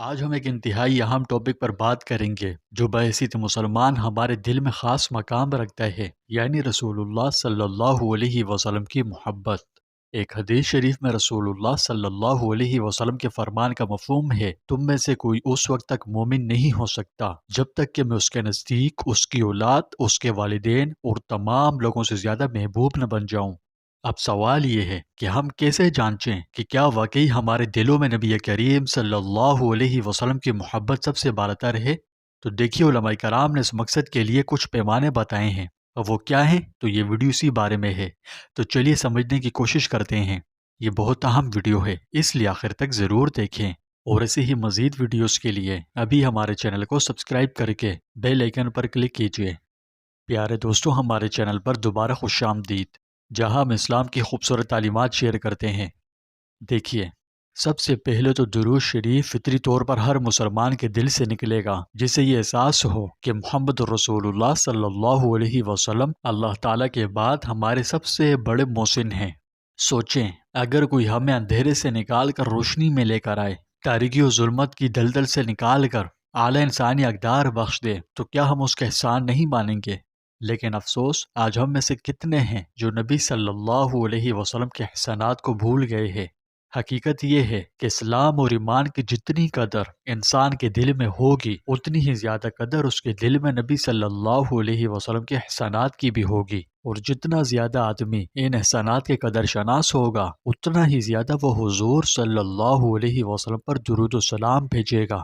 آج ہم ایک انتہائی اہم ٹاپک پر بات کریں گے جو بحیثیت مسلمان ہمارے دل میں خاص مقام رکھتا ہے، یعنی رسول اللہ صلی اللہ علیہ وسلم کی محبت۔ ایک حدیث شریف میں رسول اللہ صلی اللہ علیہ وسلم کے فرمان کا مفہوم ہے، تم میں سے کوئی اس وقت تک مومن نہیں ہو سکتا جب تک کہ میں اس کے نزدیک اس کی اولاد، اس کے والدین اور تمام لوگوں سے زیادہ محبوب نہ بن جاؤں۔ اب سوال یہ ہے کہ ہم کیسے جانچیں کہ کیا واقعی ہمارے دلوں میں نبی کریم صلی اللہ علیہ وسلم کی محبت سب سے بالاتر ہے؟ تو دیکھیے، علماء کرام نے اس مقصد کے لیے کچھ پیمانے بتائے ہیں، اور وہ کیا ہیں؟ تو یہ ویڈیو اسی بارے میں ہے، تو چلیے سمجھنے کی کوشش کرتے ہیں۔ یہ بہت اہم ویڈیو ہے، اس لیے آخر تک ضرور دیکھیں، اور ایسے ہی مزید ویڈیوز کے لیے ابھی ہمارے چینل کو سبسکرائب کر کے بیل آئیکن پر کلک کیجیے۔ پیارے دوستو، ہمارے چینل پر دوبارہ خوش آمدید، جہاں ہم اسلام کی خوبصورت تعلیمات شیئر کرتے ہیں۔ دیکھیے، سب سے پہلے تو درود شریف فطری طور پر ہر مسلمان کے دل سے نکلے گا، جسے یہ احساس ہو کہ محمد رسول اللہ صلی اللہ علیہ وسلم اللہ تعالیٰ کے بعد ہمارے سب سے بڑے محسن ہیں۔ سوچیں، اگر کوئی ہمیں اندھیرے سے نکال کر روشنی میں لے کر آئے، تاریکی و ظلمت کی دلدل سے نکال کر اعلیٰ انسانی اقدار بخش دے، تو کیا ہم اس کا احسان نہیں مانیں گے؟ لیکن افسوس، آج ہم میں سے کتنے ہیں جو نبی صلی اللہ علیہ وسلم کے احسانات کو بھول گئے ہیں۔ حقیقت یہ ہے کہ اسلام اور ایمان کی جتنی قدر انسان کے دل میں ہوگی، اتنی ہی زیادہ قدر اس کے دل میں نبی صلی اللہ علیہ وسلم کے احسانات کی بھی ہوگی، اور جتنا زیادہ آدمی ان احسانات کے قدر شناس ہوگا، اتنا ہی زیادہ وہ حضور صلی اللہ علیہ وسلم پر درود و سلام بھیجے گا۔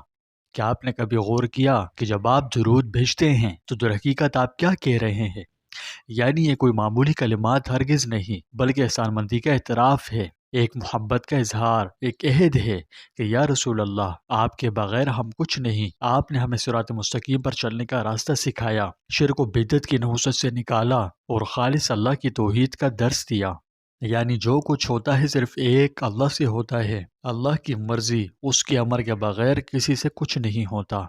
کیا آپ نے کبھی غور کیا کہ جب آپ درود بھیجتے ہیں تو در حقیقت آپ کیا کہہ رہے ہیں؟ یعنی یہ کوئی معمولی کلمات ہرگز نہیں، بلکہ احسان مندی کا اعتراف ہے، ایک محبت کا اظہار، ایک عہد ہے کہ یا رسول اللہ، آپ کے بغیر ہم کچھ نہیں، آپ نے ہمیں صراط مستقیم پر چلنے کا راستہ سکھایا، شرک و بدعت کی نحوست سے نکالا، اور خالص اللہ کی توحید کا درس دیا۔ یعنی جو کچھ ہوتا ہے صرف ایک اللہ سے ہوتا ہے، اللہ کی مرضی، اس کے امر کے بغیر کسی سے کچھ نہیں ہوتا۔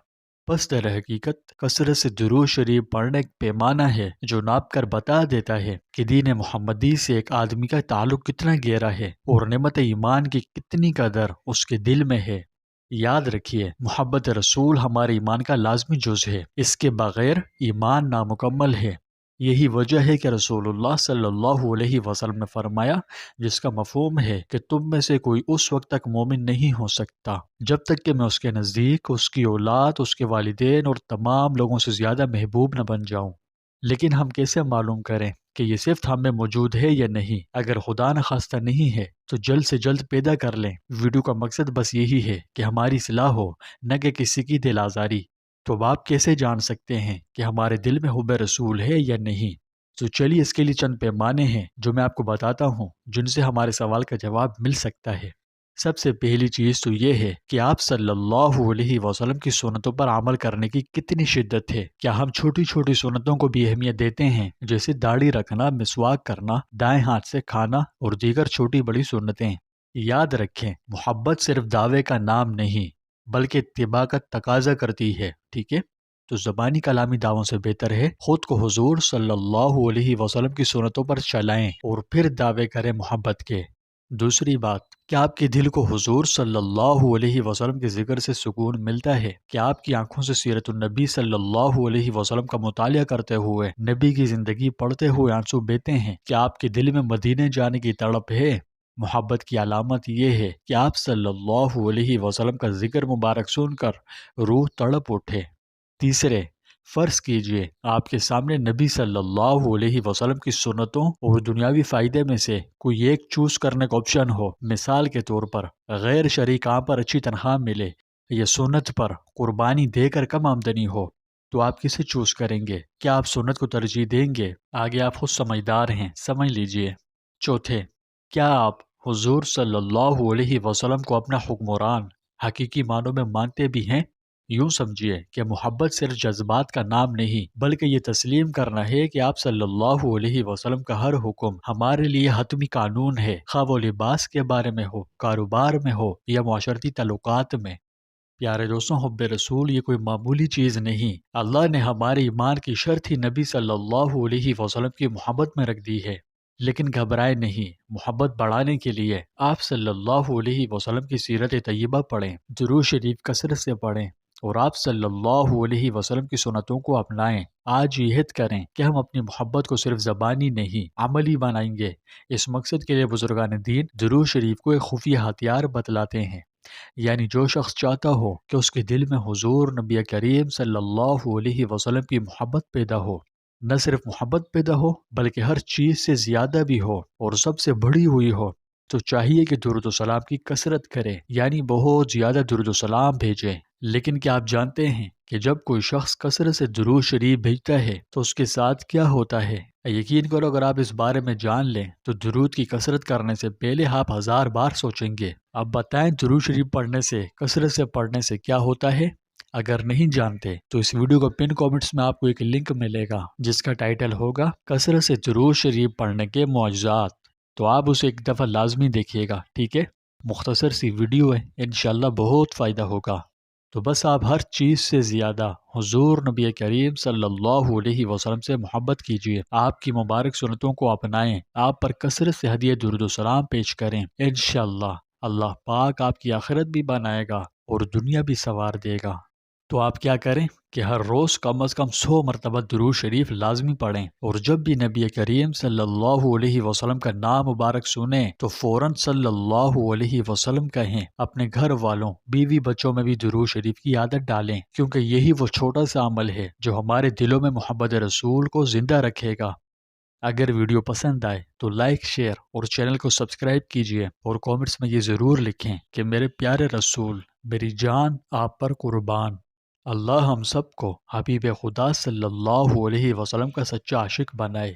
بس در حقیقت کثرت سے درود شریف پڑھنا ایک پیمانہ ہے جو ناپ کر بتا دیتا ہے کہ دین محمدی سے ایک آدمی کا تعلق کتنا گہرا ہے، اور نعمت ایمان کی کتنی قدر اس کے دل میں ہے۔ یاد رکھیے، محبت رسول ہمارے ایمان کا لازمی جز ہے، اس کے بغیر ایمان نامکمل ہے۔ یہی وجہ ہے کہ رسول اللہ صلی اللہ علیہ وسلم نے فرمایا، جس کا مفہوم ہے کہ تم میں سے کوئی اس وقت تک مومن نہیں ہو سکتا جب تک کہ میں اس کے نزدیک اس کی اولاد، اس کے والدین اور تمام لوگوں سے زیادہ محبوب نہ بن جاؤں۔ لیکن ہم کیسے معلوم کریں کہ یہ صفت ہم میں موجود ہے یا نہیں؟ اگر خدا نخواستہ نہیں ہے تو جلد سے جلد پیدا کر لیں۔ ویڈیو کا مقصد بس یہی ہے کہ ہماری اصلاح ہو، نہ کہ کسی کی دل آزاری۔ تو اب آپ کیسے جان سکتے ہیں کہ ہمارے دل میں حب رسول ہے یا نہیں؟ تو چلیے، اس کے لیے چند پیمانے ہیں جو میں آپ کو بتاتا ہوں، جن سے ہمارے سوال کا جواب مل سکتا ہے۔ سب سے پہلی چیز تو یہ ہے کہ آپ صلی اللہ علیہ وسلم کی سنتوں پر عمل کرنے کی کتنی شدت ہے۔ کیا ہم چھوٹی چھوٹی سنتوں کو بھی اہمیت دیتے ہیں، جیسے داڑھی رکھنا، مسواک کرنا، دائیں ہاتھ سے کھانا اور دیگر چھوٹی بڑی سنتیں؟ یاد رکھیں، محبت صرف دعوے کا نام نہیں، بلکہ اتباع کا تقاضا کرتی ہے، ٹھیک ہے؟ تو زبانی کلامی دعووں سے بہتر ہے خود کو حضور صلی اللہ علیہ وسلم کی سنتوں پر چلائیں اور پھر دعوے کریں محبت کے۔ دوسری بات، کیا آپ کے دل کو حضور صلی اللہ علیہ وسلم کے ذکر سے سکون ملتا ہے؟ کیا آپ کی آنکھوں سے سیرت النبی صلی اللہ علیہ وسلم کا مطالعہ کرتے ہوئے، نبی کی زندگی پڑھتے ہوئے آنسو بہتے ہیں؟ کیا آپ کے دل میں مدینے جانے کی تڑپ ہے؟ محبت کی علامت یہ ہے کہ آپ صلی اللہ علیہ وسلم کا ذکر مبارک سن کر روح تڑپ اٹھے۔ تیسرے، فرض کیجئے آپ کے سامنے نبی صلی اللہ علیہ وسلم کی سنتوں اور دنیاوی فائدے میں سے کوئی ایک چوز کرنے کا آپشن ہو۔ مثال کے طور پر، غیر شرعی کام پر اچھی تنخواہ ملے یا سنت پر قربانی دے کر کم آمدنی ہو، تو آپ کسے چوز کریں گے؟ کیا آپ سنت کو ترجیح دیں گے؟ آگے آپ خود سمجھدار ہیں، سمجھ لیجئے۔ چوتھے، کیا آپ حضور صلی اللہ علیہ وسلم کو اپنا حکمران حقیقی معنوں میں مانتے بھی ہیں؟ یوں سمجھیے کہ محبت صرف جذبات کا نام نہیں، بلکہ یہ تسلیم کرنا ہے کہ آپ صلی اللہ علیہ وسلم کا ہر حکم ہمارے لیے حتمی قانون ہے، خواہ وہ لباس کے بارے میں ہو، کاروبار میں ہو یا معاشرتی تعلقات میں۔ پیارے دوستوں، حب رسول یہ کوئی معمولی چیز نہیں، اللہ نے ہمارے ایمان کی شرط ہی نبی صلی اللہ علیہ وسلم کی محبت میں رکھ دی ہے۔ لیکن گھبرائے نہیں، محبت بڑھانے کے لیے آپ صلی اللہ علیہ وسلم کی سیرت طیبہ پڑھیں، درود شریف کثرت سے پڑھیں، اور آپ صلی اللہ علیہ وسلم کی سنتوں کو اپنائیں۔ آج یہ عہد کریں کہ ہم اپنی محبت کو صرف زبانی نہیں، عملی بنائیں گے۔ اس مقصد کے لیے بزرگان دین درود شریف کو ایک خفیہ ہتھیار بتلاتے ہیں، یعنی جو شخص چاہتا ہو کہ اس کے دل میں حضور نبی کریم صلی اللہ علیہ وسلم کی محبت پیدا ہو، نہ صرف محبت پیدا ہو بلکہ ہر چیز سے زیادہ بھی ہو اور سب سے بڑھی ہوئی ہو، تو چاہیے کہ درود و سلام کی کثرت کرے، یعنی بہت زیادہ درود و سلام بھیجیں۔ لیکن کیا آپ جانتے ہیں کہ جب کوئی شخص کثرت سے درود شریف بھیجتا ہے تو اس کے ساتھ کیا ہوتا ہے؟ یقین کرو اگر آپ اس بارے میں جان لیں تو درود کی کثرت کرنے سے پہلے آپ 1000 بار سوچیں گے۔ اب بتائیں درود شریف پڑھنے سے، کثرت سے پڑھنے سے کیا ہوتا ہے؟ اگر نہیں جانتے تو اس ویڈیو کو پن کامنٹس میں آپ کو ایک لنک ملے گا جس کا ٹائٹل ہوگا کثرت سے درود شریف پڑھنے کے معجزات، تو آپ اسے ایک دفعہ لازمی دیکھیے گا، ٹھیک ہے؟ مختصر سی ویڈیو ہے، انشاءاللہ بہت فائدہ ہوگا۔ تو بس آپ ہر چیز سے زیادہ حضور نبی کریم صلی اللہ علیہ وسلم سے محبت کیجیے، آپ کی مبارک سنتوں کو اپنائیں، آپ پر کثرت سے ہدیہ درود و سلام پیش کریں، انشاءاللہ اللہ پاک آپ کی آخرت بھی بنائے گا اور دنیا بھی سنوار دے گا۔ تو آپ کیا کریں کہ ہر روز کم از کم 100 مرتبہ درود شریف لازمی پڑھیں، اور جب بھی نبی کریم صلی اللہ علیہ وسلم کا نام مبارک سنیں تو فوراً صلی اللہ علیہ وسلم کہیں۔ اپنے گھر والوں، بیوی بچوں میں بھی درود شریف کی عادت ڈالیں، کیونکہ یہی وہ چھوٹا سا عمل ہے جو ہمارے دلوں میں محبت رسول کو زندہ رکھے گا۔ اگر ویڈیو پسند آئے تو لائک، شیئر اور چینل کو سبسکرائب کیجیے، اور کامنٹس میں یہ ضرور لکھیں کہ میرے پیارے رسول، میری جان آپ پر قربان۔ اللہ ہم سب کو حبیب خدا صلی اللہ علیہ وسلم کا سچا عاشق بنائے۔